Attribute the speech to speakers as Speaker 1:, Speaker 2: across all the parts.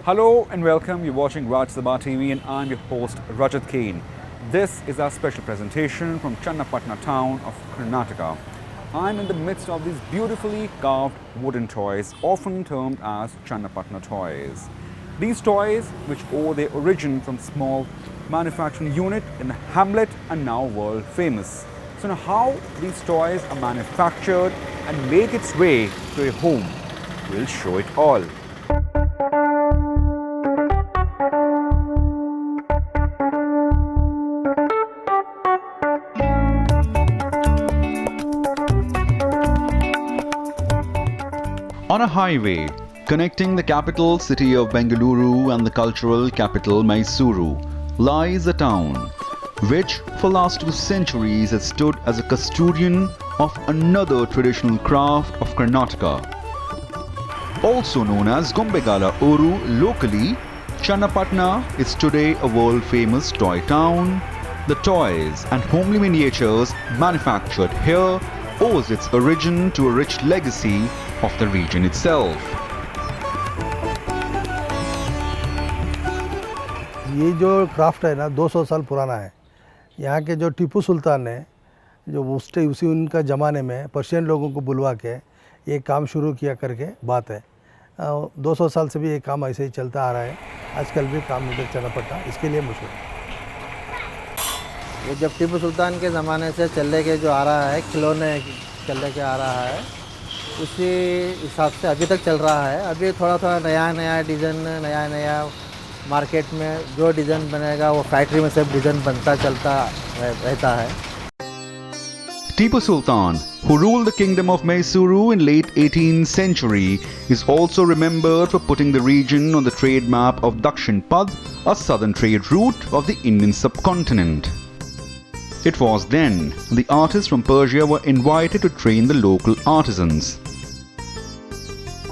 Speaker 1: Hello and welcome. You're watching Raj Sabha TV and I'm your host Rajat Kane. This is our special presentation from Channapatna town of Karnataka. I'm in the midst of these beautifully carved wooden toys, often termed as Channapatna toys. These toys, which owe their origin from small manufacturing unit in the hamlet, are now world famous. So now how these toys are manufactured and make its way to your home, we'll show it all. On a highway connecting the capital city of Bengaluru and the cultural capital Mysuru lies a town which for last 2 centuries has stood as a custodian of another traditional craft of Karnataka. Also known as Gombegala Oru locally, Channapatna is today a world famous toy town. The toys and homely miniatures manufactured here owes its origin to a rich legacy of the region itself.
Speaker 2: ये जो craft है ना 200 साल पुराना है। यहाँ के जो टीपू सुल्तान ने जो उसी उनका ज़माने में पर्शियन लोगों को बुलवा के ये काम शुरू किया करके बात है। 200 साल से भी ये काम ऐसे ही चलता आ रहा है। आजकल भी काम इधर चन्नापट्टा इसके लिए मशहूर है।
Speaker 3: ये जब टीपू सुल्तान के ज़माने से चल के जो आ रहा है, खिलौने चल के आ रहा है, उसी हिसाब से अभी तक चल रहा है। अभी थोड़ा थोड़ा नया डिज़ाइन, नया मार्केट में जो डिज़ाइन बनेगा वो फैक्ट्री में सब डिज़ाइन बनता चलता रहता है।
Speaker 1: Tipu Sultan, who ruled the kingdom of Mysuru in late 18th century, is also remembered for putting the region on the trade map of Dakshin Pad, a southern trade route of the Indian subcontinent. It was then the artists from Persia were invited to train the local artisans.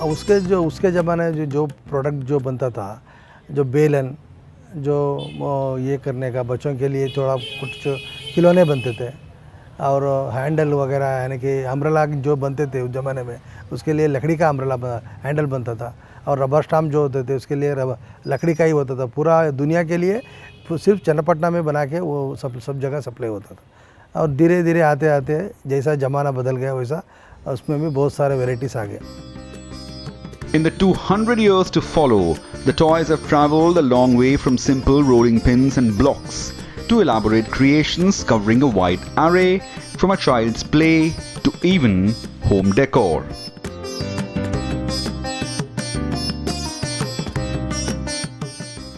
Speaker 2: उसके ज़माने में जो product जो बनता था, जो बेलन, जो ये करने का बच्चों के लिए थोड़ा कुछ खिलौने बनते थे और हैंडल वगैरह, यानी कि अम्ब्रेला जो बनते थे उस ज़माने में, उसके लिए लकड़ी का अम्ब्रेला हैंडल बनता था और रबर स्टाम्प जो होते थे उसके लिए लकड़ी का ही होता था। पूरा दुनिया के लिए सिर्फ चन्नापट्ना में बना के वो सब जगह सप्लाई होता था। और धीरे धीरे आते आते जैसा ज़माना बदल गया वैसा उसमें भी बहुत सारे वेराइटीज़ आ गए।
Speaker 1: In the 200 years to follow, the toys have travelled a long way from simple rolling pins and blocks to elaborate creations covering a wide array, from a child's play to even home decor.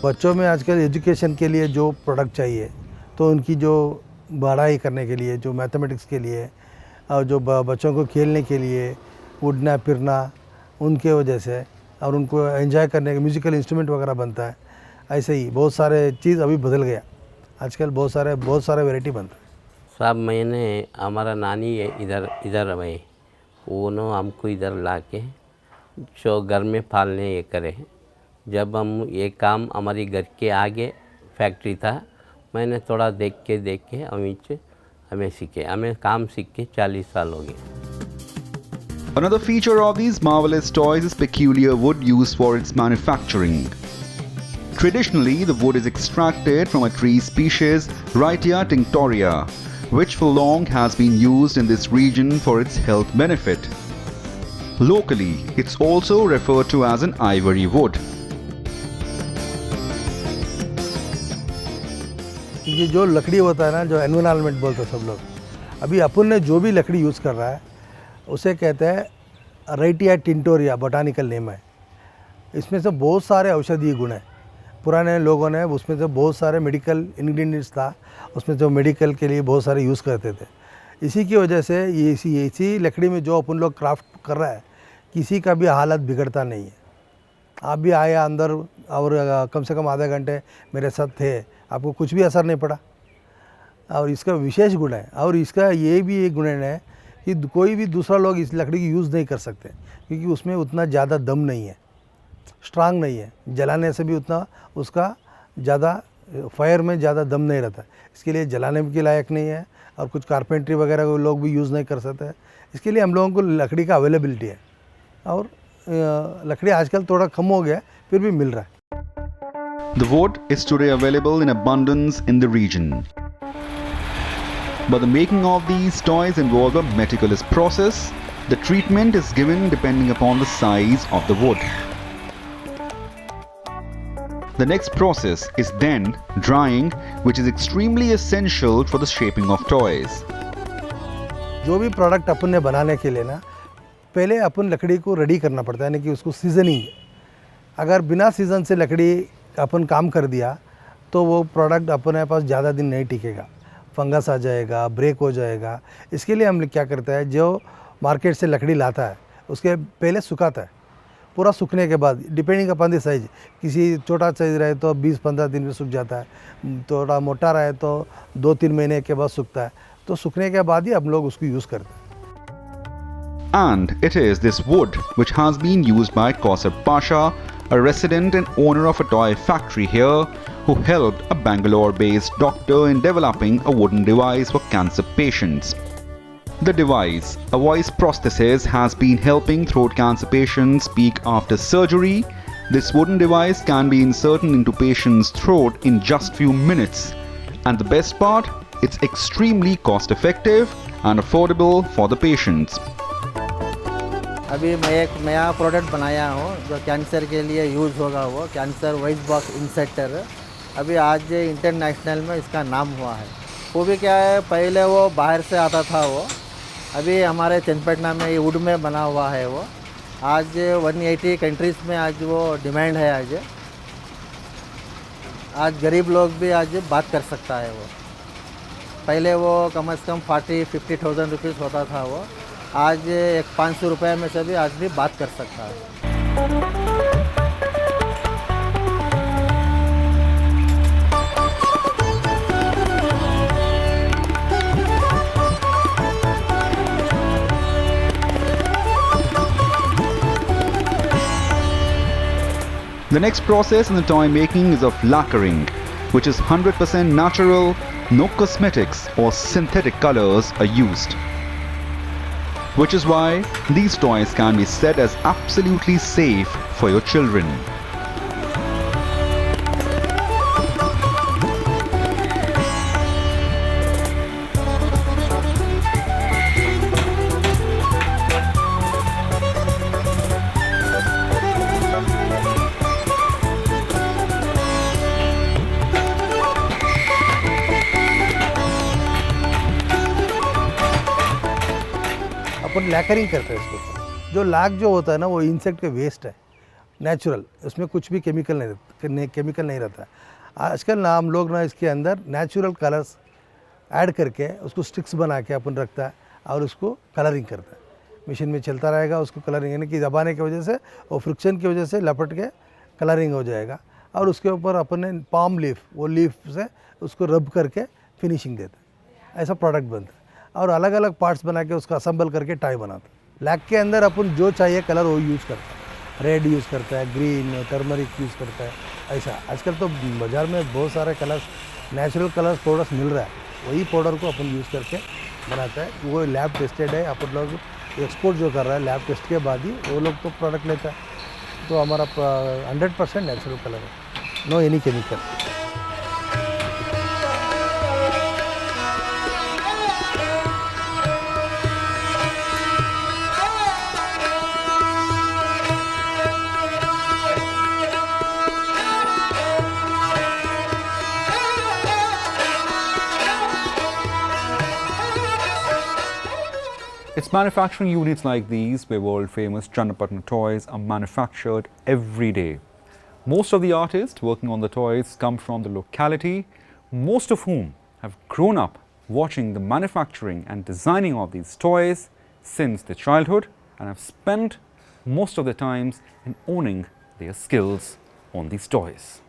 Speaker 2: बच्चों में आजकल education के लिए जो product चाहिए, तो उनकी जो पढ़ाई करने के लिए, जो मैथमेटिक्स के लिए और जो बच्चों को खेलने के लिए, उड़ना फिरना, उनके वजह से और उनको एंजॉय करने के म्यूज़िकल इंस्ट्रूमेंट वगैरह बनता है। ऐसे ही बहुत सारे चीज़ अभी बदल गया। आजकल बहुत सारे वैरायटी बनता है।
Speaker 3: साहब मैंने हमारा नानी इधर भाई वो नो हमको इधर ला के जो घर में पालने ये करे। जब हम ये काम हमारी घर के आगे फैक्ट्री था, मैंने थोड़ा देख के हमें सीखे। हमें काम सीख के 40 साल हो गए।
Speaker 1: Another feature of these marvelous toys is peculiar wood used for its manufacturing. Traditionally, the wood is extracted from a tree species, Rhytia tinctoria, which for long has been used in this region for its health benefit. Locally, it's also referred to as an ivory wood.
Speaker 2: ये जो लकड़ी होता है ना, जो environment बोलते हैं सब लोग, अभी अपन ने जो भी लकड़ी यूज़ कर रहा है उसे कहते हैं राइटिया टिंटोरिया, बोटानिकल नेम है। इसमें से बहुत सारे औषधीय गुण हैं। पुराने लोगों ने उसमें से बहुत सारे मेडिकल इंग्रेडिएंट्स था, उसमें जो मेडिकल के लिए बहुत सारे यूज़ करते थे। इसी की वजह से ये इसी लकड़ी में जो अपन लोग क्राफ्ट कर रहा है, किसी का भी हालत बिगड़ता नहीं है। आप भी आए अंदर और कम से कम आधे घंटे मेरे साथ थे, आपको कुछ भी असर नहीं पड़ा। और इसका विशेष गुण है, और इसका ये भी एक गुण है कि कोई भी दूसरा लोग इस लकड़ी की यूज़ नहीं कर सकते, क्योंकि उसमें उतना ज़्यादा दम नहीं है, स्ट्रांग नहीं है। जलाने से भी उतना उसका ज़्यादा फायर में ज़्यादा दम नहीं रहता, इसके लिए जलाने के लायक नहीं है। और कुछ कारपेंट्री वगैरह को लोग भी यूज़ नहीं कर सकते। इसके लिए हम लोगों को लकड़ी का अवेलेबिलिटी है, और लकड़ी आजकल थोड़ा कम हो गया, फिर भी मिल रहा है।
Speaker 1: The wood is today available in abundance in the region. But the making of these toys involve a meticulous process. The treatment is given depending upon the size of the wood. The next process is then drying, which is extremely essential for the shaping of toys.
Speaker 2: जो भी product अपन ने बनाने के लिए ना, पहले अपन लकड़ी को रेडी करना पड़ता है, यानी कि उसको सीजनिंग। अगर बिना सीजन से लकड़ी अपन काम कर दिया तो वो प्रोडक्ट अपने पास ज़्यादा दिन नहीं टिकेगा, फंगस आ जाएगा, ब्रेक हो जाएगा। इसके लिए हम क्या करते हैं, जो मार्केट से लकड़ी लाता है उसके पहले सुखाता है। पूरा सूखने के बाद डिपेंडिंग अपॉन द साइज, किसी छोटा साइज रहे तो 20-15 दिन में सूख जाता है, थोड़ा मोटा रहे तो 2-3 महीने के बाद सूखता है। तो सूखने के बाद ही हम लोग उसको यूज़ करते हैं।
Speaker 1: And it is this wood which has been used by Kausar Pasha, a resident and owner of a toy factory here, who helped a Bangalore-based doctor in developing a wooden device for cancer patients. The device, a voice prosthesis, has been helping throat cancer patients speak after surgery. This wooden device can be inserted into patients' throat in just few minutes. And the best part, it's extremely cost-effective and affordable for the patients.
Speaker 4: अभी मैं एक नया product बनाया हूँ जो cancer के लिए use होगा, वो कैंसर वॉइस बॉक्स इंसेक्टर। अभी आज इंटरनेशनल में इसका नाम हुआ है। वो भी क्या है, पहले वो बाहर से आता था, वो अभी हमारे चंदपटना में ये वुड में बना हुआ है। वो आज 180 कंट्रीज़ में आज वो डिमांड है। आज गरीब लोग भी आज बात कर सकता है। वो पहले वो कम से कम 40-50,000 रुपीज़ होता था, वो आज एक 500 रुपये में से भी आदमी बात कर सकता है।
Speaker 1: The next process in the toy making is of lacquering, which is 100% natural, no cosmetics or synthetic colors are used. Which is why these toys can be said as absolutely safe for your children.
Speaker 2: अपन लैकरिंग करते हैं इसके ऊपर। जो लाख जो होता है ना, वो इंसेक्ट के वेस्ट है, नेचुरल, उसमें कुछ भी केमिकल नहीं रहता है। आजकल ना हम लोग ना इसके अंदर नेचुरल कलर्स ऐड करके उसको स्टिक्स बना के अपन रखता है और उसको कलरिंग करता है। मशीन में चलता रहेगा, उसको कलरिंग, यानी कि दबाने की वजह से और फ्रिक्शन की वजह से लपट के कलरिंग हो जाएगा। और उसके ऊपर अपन ने पाम लीफ, वो लीफ से उसको रब करके फिनिशिंग देते हैं। ऐसा प्रोडक्ट बनता है और अलग अलग पार्ट्स बना के उसका असम्बल करके टाई बनाते हैं। लैक के अंदर अपन जो चाहिए कलर वो यूज़ करता है, रेड यूज़ करता है, ग्रीन, टर्मरिक यूज़ करता है। ऐसा आजकल तो बाज़ार में बहुत सारे कलर्स, नेचुरल कलर्स पाउडर्स मिल रहा है, वही पाउडर को अपन यूज़ करके बनाता है। वो लैब टेस्टेड है, अपन लोग एक्सपोर्ट जो कर रहा है लैब टेस्ट के बाद ही वो लोग तो प्रोडक्ट लेता है। तो हमारा 100% नेचुरल कलर है, no any chemical.
Speaker 1: It's manufacturing units like these where world famous Channapatna toys are manufactured every day. Most of the artists working on the toys come from the locality, most of whom have grown up watching the manufacturing and designing of these toys since their childhood and have spent most of their times in owning their skills on these toys.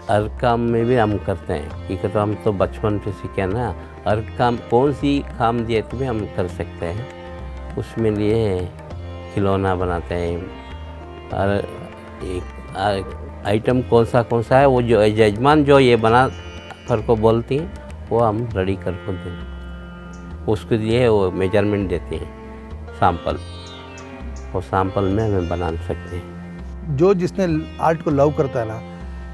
Speaker 3: हर काम में भी हम करते हैं, क्योंकि तो हम तो बचपन से सीखे ना, हर काम कौन सी काम दिए तो भी हम कर सकते हैं। उसमें लिए खिलौना बनाते हैं। और एक आइटम कौन सा है वो जो यजमान जो ये बना कर को बोलती हैं वो हम रेडी कर को दें, उसके लिए वो मेजरमेंट देते हैं सैंपल, वो सैंपल में हमें बना सकते हैं।
Speaker 2: जो जिसने आर्ट को लव करता है ना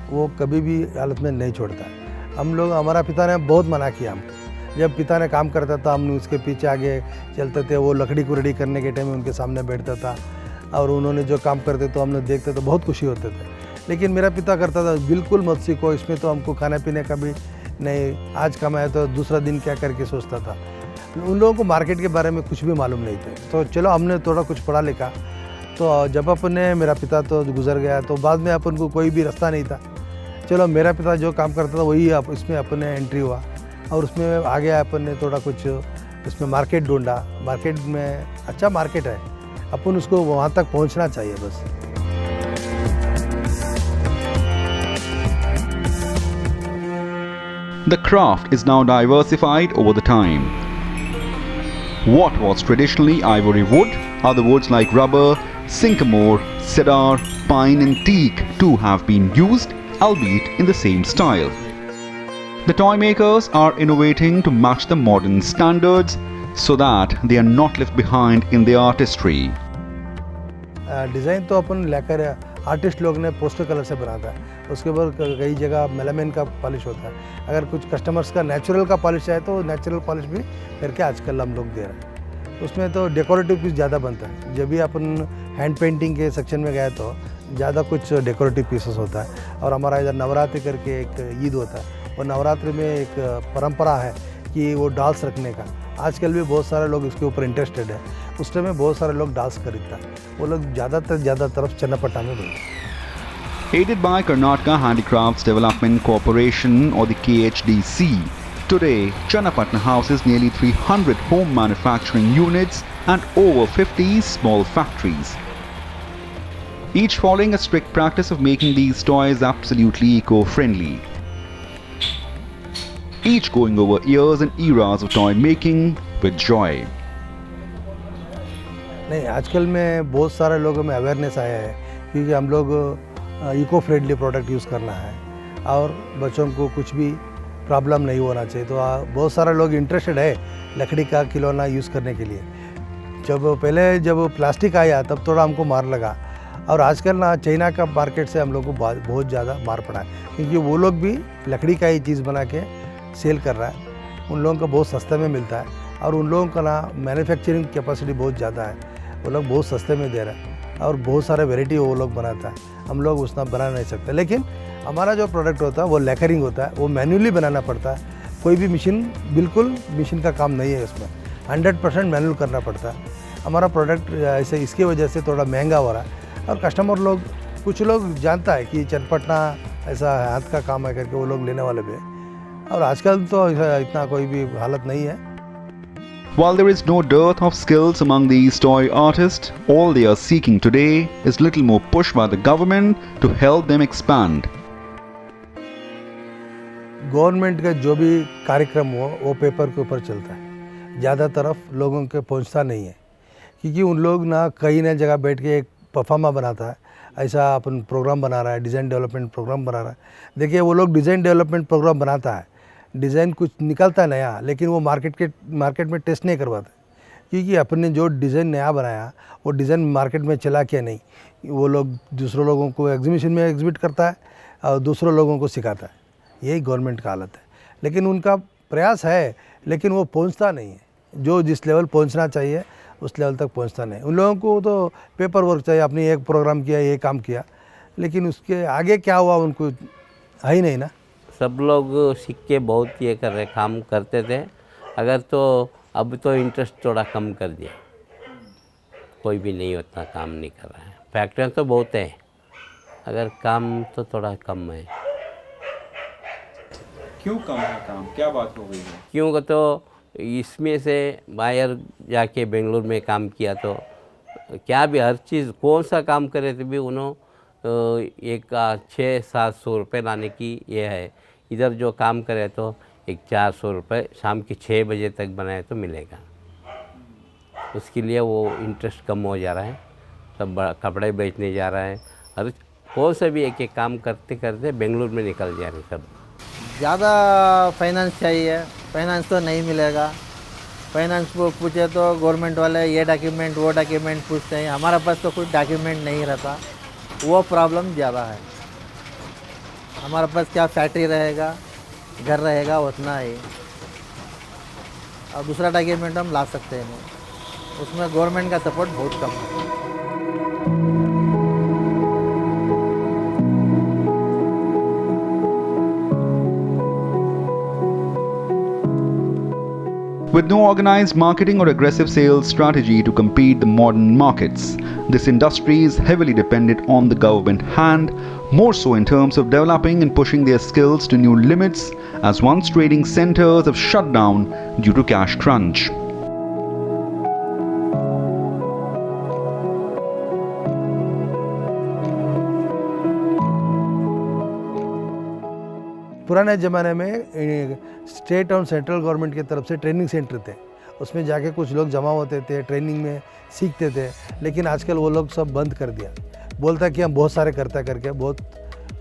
Speaker 2: वो कभी भी हालत में नहीं छोड़ता है। हम लोग, हमारा पिता ने बहुत मना किया हमको, जब पिता ने काम करता था हम उसके पीछे आगे चलते थे, वो लकड़ी को रेडी करने के टाइम में उनके सामने बैठता था और उन्होंने जो काम करते तो हम लोग देखते तो बहुत खुशी होते थे। लेकिन मेरा पिता करता था बिल्कुल मत सीखो, इसमें तो हमको खाने पीने का भी नहीं, आज कमाया तो दूसरा दिन क्या करके सोचता था। उन लोगों को मार्केट के बारे में कुछ भी मालूम नहीं थे। तो चलो हमने थोड़ा कुछ पढ़ा लिखा, तो जब अपने, मेरा पिता तो गुजर गया तो बाद में अपन को कोई भी रास्ता नहीं था। चलो मेरा पिता जो काम करता था वही इसमें अपने एंट्री हुआ और उसमें आगे अपन ने थोड़ा कुछ इसमें मार्केट ढूंढा। मार्केट में अच्छा मार्केट है, अपन उसको वहाँ तक पहुँचना चाहिए बस।
Speaker 1: The craft is now diversified over the time. What was traditionally ivory wood, other woods like rubber, sycamore, cedar, pine and teak too have been used, albeit in the same style. The toy makers are innovating to match the modern standards so that they are not left behind in their artistry.
Speaker 2: Design तो अपन लेकर artist लोग ने poster colour से बनाता है, उसके ऊपर कई जगह मेलामिन का पॉलिश होता है। अगर कुछ कस्टमर्स का नेचुरल का पॉलिश है तो नेचुरल पॉलिश भी करके आजकल हम लोग दे रहे हैं। उसमें तो डेकोरेटिव पीस ज़्यादा बनता है। जब भी अपन हैंड पेंटिंग के सेक्शन में गए तो ज़्यादा कुछ डेकोरेटिव पीसेस होता है। और हमारा इधर नवरात्रि करके एक ईद होता है, और नवरात्रि में एक परंपरा है कि वो डाल्स रखने का। आजकल भी बहुत सारे लोग इसके ऊपर इंटरेस्टेड है। उस टाइम में बहुत सारे लोग डाल्स खरीदता है, वो लोग ज़्यादा तरफ चन्नापट्टा में बोलते हैं।
Speaker 1: Aided by Karnataka Handicrafts Development Corporation or the KHDC, today Channapatna houses nearly 300 home manufacturing units and over 50 small factories, each following a strict practice of making these toys absolutely eco-friendly. Each going over years and eras of toy making with joy.
Speaker 2: नहीं, आजकल में बहुत सारे लोगों में awareness आया है क्योंकि हम लोग इको फ्रेंडली प्रोडक्ट यूज़ करना है और बच्चों को कुछ भी प्रॉब्लम नहीं होना चाहिए। तो बहुत सारे लोग इंटरेस्टेड है लकड़ी का खिलौना यूज़ करने के लिए। जब प्लास्टिक आया तब थोड़ा हमको मार लगा, और आजकल ना चाइना का मार्केट से हम लोग को बहुत ज़्यादा मार पड़ा है क्योंकि वो लोग भी लकड़ी का ही चीज़ बना के सेल कर रहा है। उन लोगों को बहुत सस्ते में मिलता है और उन लोगों का ना मैन्युफैक्चरिंग कैपेसिटी बहुत ज़्यादा है, वो लोग बहुत सस्ते में दे रहे हैं और बहुत सारे वैरायटी वो लोग बनाता है। हम लोग उतना बना नहीं सकते, लेकिन हमारा जो प्रोडक्ट होता है वो लेकरिंग होता है, वो मैन्युअली बनाना पड़ता है। कोई भी मशीन, बिल्कुल मशीन का काम नहीं है, इसमें 100% मैनुअल करना पड़ता है। हमारा प्रोडक्ट ऐसे इसकी वजह से थोड़ा महंगा हो रहा है और कस्टमर लोग, कुछ लोग जानता है कि चन्नापट्टा ऐसा हाथ का काम है करके वो लोग लेने वाले भी हैं। और आजकल तो इतना कोई भी हालत नहीं है।
Speaker 1: While there is no dearth of skills among these toy artists, all they are seeking today is little more push by the government to help them expand.
Speaker 2: Government का जो भी कार्यक्रम हो वो पेपर के ऊपर चलता है, ज़्यादा तरफ लोगों के पहुंचता नहीं है क्योंकि उन लोग ना कहीं ना जगह बैठ के एक परफॉर्मा बनाता है, ऐसा अपन प्रोग्राम बना रहा है, डिज़ाइन डेवलपमेंट प्रोग्राम बना रहा है। देखिए वो लोग डिज़ाइन डेवलपमेंट प्रोग्राम बनाता है, डिज़ाइन कुछ निकलता है नया, लेकिन वो मार्केट में टेस्ट नहीं करवाता क्योंकि अपन ने जो डिज़ाइन नया बनाया वो डिज़ाइन मार्केट में चला क्या नहीं। वो लोग दूसरों लोगों को एग्जीबिशन में एग्जिबिट करता है और दूसरों लोगों को सिखाता है। यही गवर्नमेंट का हालत है, लेकिन उनका प्रयास है, लेकिन वो पहुंचता नहीं है। जो जिस लेवल पहुंचना चाहिए उस लेवल तक पहुंचता नहीं। उन लोगों को तो पेपर वर्क चाहिए, आपने एक प्रोग्राम किया, ये काम किया, लेकिन उसके आगे क्या हुआ उनको है ही नहीं ना।
Speaker 3: सब लोग सीख के बहुत ये कर रहे, काम करते थे अगर, तो अब तो इंटरेस्ट थोड़ा कम कर दिया, कोई भी नहीं उतना काम नहीं कर रहा है। फैक्ट्रियाँ तो बहुत है, अगर काम तो थोड़ा कम है।
Speaker 1: क्यों कम है काम, क्या बात हो गई है?
Speaker 3: क्यों तो इसमें से बाहर जाके बेंगलुरु में काम किया तो क्या भी हर चीज़ कौन सा काम करे तो भी उन्होंने एक 600-700 रुपये लाने की ये है। इधर जो काम करे तो एक 400 रुपये शाम के 6 बजे तक बनाए तो मिलेगा। उसके लिए वो इंटरेस्ट कम हो जा रहा है। सब कपड़े बेचने जा रहा है, और कौन सा भी एक एक काम करते करते बेंगलुरु में निकल जा रहे सब।
Speaker 4: ज़्यादा फाइनेंस चाहिए, फाइनेंस तो नहीं मिलेगा। फाइनेंस को पूछे तो गवर्नमेंट वाले ये डॉक्यूमेंट वो डॉक्यूमेंट पूछते हैं, हमारे पास तो कुछ डॉक्यूमेंट नहीं रहता, वो प्रॉब्लम ज़्यादा है। हमारे पास क्या फैक्ट्री रहेगा, घर रहेगा, उतना ही, और दूसरा डॉक्यूमेंट हम ला सकते हैं नहीं, उसमें गवर्नमेंट का सपोर्ट बहुत कम है।
Speaker 1: With no organized marketing or aggressive sales strategy to compete the modern markets, this industry is heavily dependent on the government hand, more so in terms of developing and pushing their skills to new limits, as once trading centers have shut down due to cash crunch.
Speaker 2: पुराने ज़माने में state और central government की तरफ से training centre थे, उसमें जाके कुछ लोग जमा होते थे, ट्रेनिंग में सीखते थे। लेकिन आजकल वो लोग सब बंद कर दिया, बोलता कि हम बहुत सारे करता करके बहुत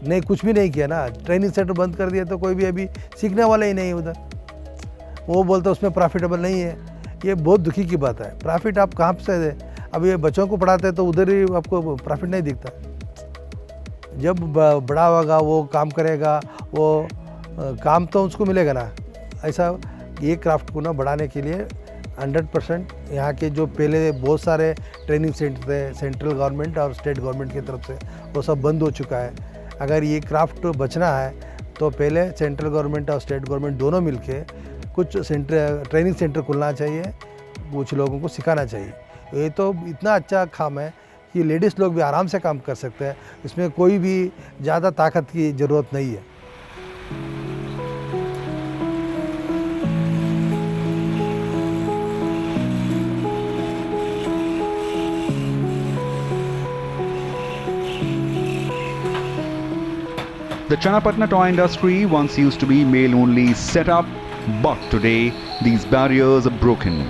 Speaker 2: नहीं, कुछ भी नहीं किया ना। ट्रेनिंग सेंटर बंद कर दिया तो कोई भी अभी सीखने वाला ही नहीं उधर। वो बोलता उसमें प्रॉफिटेबल नहीं है, ये बहुत दुखी की बात है। प्रॉफिट आप कहाँ से दे? अब ये बच्चों को पढ़ाते हैं तो उधर ही आपको प्रॉफिट नहीं दिखता। जब बड़ा होगा वो काम करेगा, वो काम तो उसको मिलेगा ना। ऐसा ये क्राफ्ट को ना बढ़ाने के लिए 100% यहाँ के जो पहले बहुत सारे ट्रेनिंग सेंटर थे सेंट्रल गवर्नमेंट और स्टेट गवर्नमेंट की तरफ से, वो सब बंद हो चुका है। अगर ये क्राफ्ट बचना है तो पहले सेंट्रल गवर्नमेंट और स्टेट गवर्नमेंट दोनों मिलके कुछ ट्रेनिंग सेंटर खुलना चाहिए, कुछ लोगों को सिखाना चाहिए। ये तो इतना अच्छा काम है कि लेडीज़ लोग भी आराम से काम कर सकते हैं, इसमें कोई भी ज़्यादा ताकत की ज़रूरत नहीं है।
Speaker 1: The Channapatna toy industry once used to be male-only setup, but today these barriers are broken.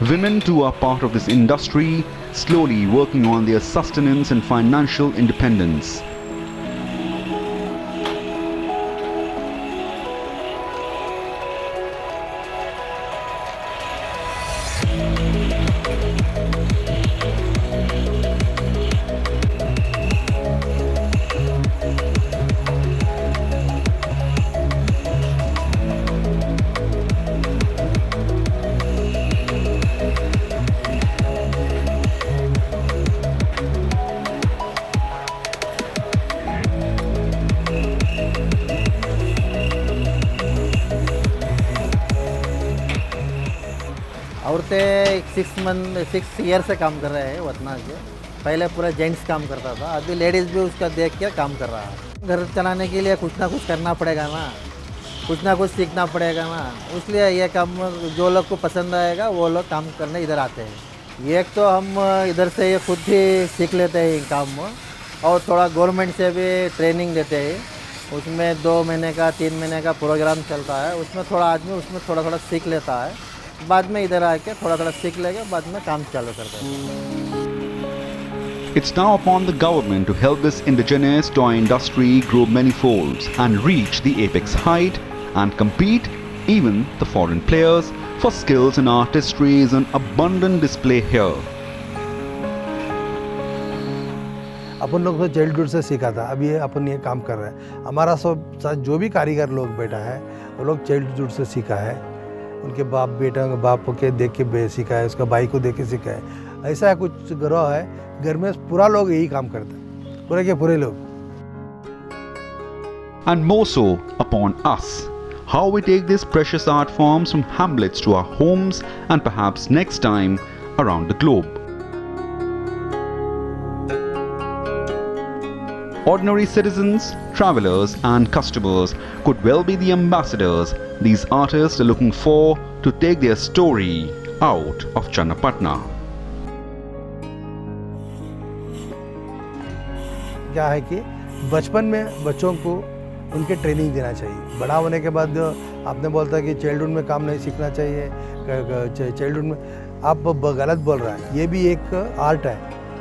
Speaker 1: Women too are part of this industry, slowly working on their sustenance and financial independence.
Speaker 4: औरतें 6 year से काम कर रहे हैं वतना से। पहले पूरा जेंट्स काम करता था, अभी लेडीज़ भी उसका देख के काम कर रहा है। घर चलाने के लिए कुछ ना कुछ करना पड़ेगा ना, कुछ ना कुछ सीखना पड़ेगा ना, इसलिए ये काम जो लोग को पसंद आएगा वो लोग काम करने इधर आते हैं। एक तो हम इधर से ये खुद ही सीख लेते हैं काम, और थोड़ा गवर्नमेंट से भी ट्रेनिंग देते हैं। उसमें 2 महीने का 3 महीने का प्रोग्राम चलता है, उसमें थोड़ा आदमी उसमें थोड़ा थोड़ा सीख लेता है, बाद में इधर आके थोड़ा थोड़ा सीख लेगा, बाद में काम चालू करते हैं।
Speaker 1: It's now upon the government to help this indigenous toy industry grow many folds and reach the apex height and compete even the foreign players for skills and artistry is on abundant display here.
Speaker 2: अपन लोग तो childhood से सीखा था, अभी अपन ये काम कर रहे हैं। हमारा सब साथ जो भी कारीगर लोग बैठा है वो लोग चाइल्डहुड से सीखा है, उनके बाप के देख के सीखा है, उसका भाई को देख के सीखा है। ऐसा कुछ ग्रोह है, घर में पूरा लोग यही काम करते हैं, पूरे के पूरे लोग।
Speaker 1: And more so upon us, how we take these precious art forms from hamlets to our homes and perhaps next time around the globe. Ordinary citizens, travelers and customers could well be the ambassadors these artists are looking for to take their story out of Channapatna.
Speaker 2: क्या है कि बचपन में बच्चों को उनके training देना चाहिए। बड़ा होने के बाद आपने बोलता कि चाइल्डहुड में काम नहीं सीखना चाहिए, चाइल्डहुड में आप गलत बोल रहा है। ये भी एक आर्ट है,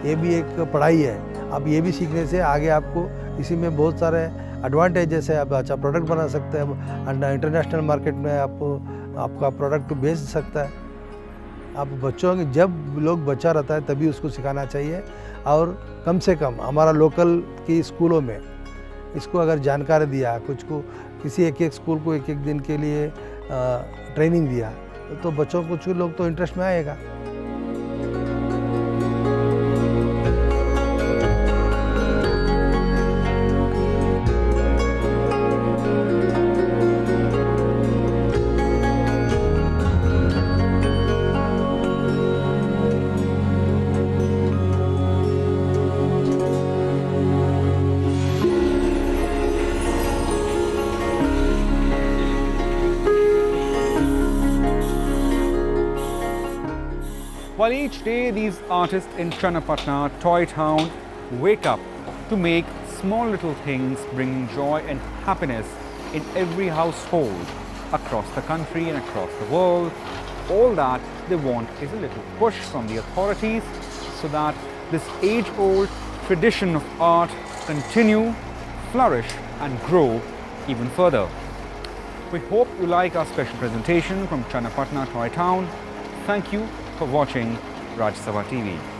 Speaker 2: ये भी एक पढ़ाई है। आप ये भी सीखने से आगे आपको इसी में बहुत सारे एडवांटेजेस है। आप अच्छा प्रोडक्ट बना सकते हैं, इंटरनेशनल मार्केट में आपका प्रोडक्ट बेच सकता है। आप बच्चों के जब लोग बच्चा रहता है तभी उसको सिखाना चाहिए, और कम से कम हमारा लोकल की स्कूलों में इसको अगर जानकारी दिया, कुछ को किसी एक स्कूल को एक दिन के लिए ट्रेनिंग दिया तो बच्चों को कुछ लोग तो इंटरेस्ट में आएगा।
Speaker 1: While each day these artists in Channapatna, Toy Town, wake up to make small little things bringing joy and happiness in every household across the country and across the world, all that they want is a little push from the authorities so that this age-old tradition of art continue, flourish and grow even further. We hope you like our special presentation from Channapatna Toy Town. Thank you for watching Rajya Sabha TV.